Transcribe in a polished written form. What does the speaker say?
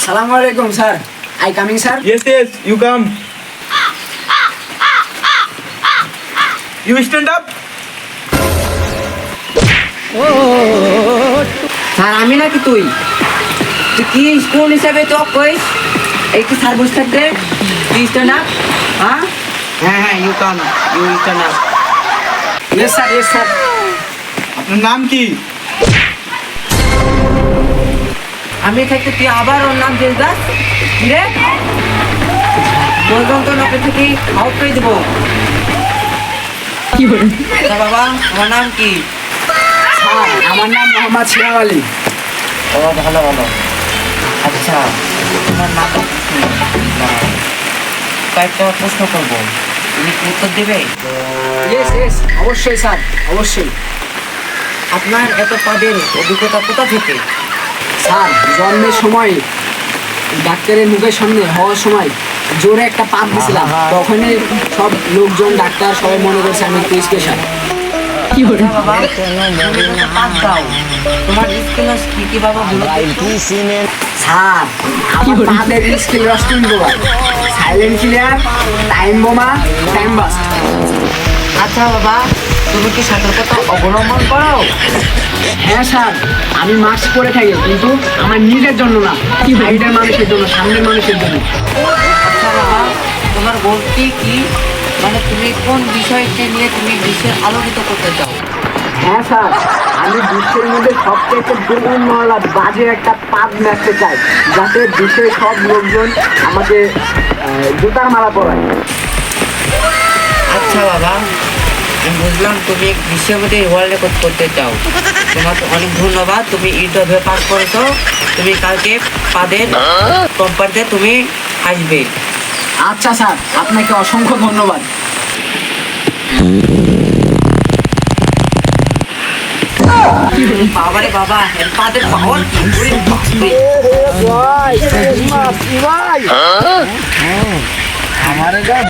Assalamualaikum, sir. I coming, sir? Yes, you come. You stand up. Sir আমি নাকি তুই কি স্কুল হিসাবে তো কইস এই কি স্যার বসে থাকবে তুই স্ট্যান্ড আপ হ্যাঁ হ্যাঁ you come you stand up yes sir আপনার নাম কি? আমি থাকতে তুই আবার ওর নাম জেল দাস কি রে বললাম তো নকে থেকে আউট করে দেবো কি বলে বাবা আমার নাম কি আমার নাম মোহাম্মদ সিরাজ আলী ও ভালো আচ্ছা তোমার নাম কয়েকটা প্রশ্ন করবো তুমি কি উত্তর দেবে ইয়েস অবশ্যই স্যার অবশ্যই আপনার এত পদের অভিজ্ঞতা কোথা থেকে স্যার জন্মের সময় ডাক্তারের মুখের সামনে হওয়ার সময় জোরে একটা পাপ দিয়েছিলাম তখনই সব লোকজন ডাক্তার সবাই মনে করছে আমি একটু স্পেশাল কি বলে বাবা পাপ দাও তোমার স্কিল কি বাবা বলো স্যার আমার পাদের স্কিল রস্টিং বাবা সাইলেন্ট ক্লিয়ার টাইম বোমা টাইম বাস্ট আচ্ছা বাবা তুমি কি সতর্কতা অবলম্বন করো হ্যাঁ স্যার আমি মাস্ক পরে থাকি কিন্তু আমার নিজের জন্য না সাইডের মানুষের জন্য সামনের মানুষের জন্য আচ্ছা বাবা তোমার গোলটি কি মানে তুমি কোন বিষয়কে নিয়ে তুমি বিশ্বের আলোকিত করতে চাও হ্যাঁ স্যার আমি বিশ্বের মধ্যে সবচেয়ে দুর্মহলা বাজে একটা পাপ মারতে চাই যাতে বিশ্বের সব লোকজন আমাকে জুতার মালা পরায় আচ্ছা বাবা আমি বুঝলাম তুমি বিশ্বের মধ্যে ওয়ার্ল্ড রেকর্ড করতে চাও তোমাকে অনেক ধন্যবাদ তুমি ইন্টারভিউ পাস করেছো তুমি কালকে পাদের কোম্পানিতে তুমি আসবে আচ্ছা স্যার আপনাকে অসংখ্য ধন্যবাদ বাবারে বাবা পাদের পাওয়ার কি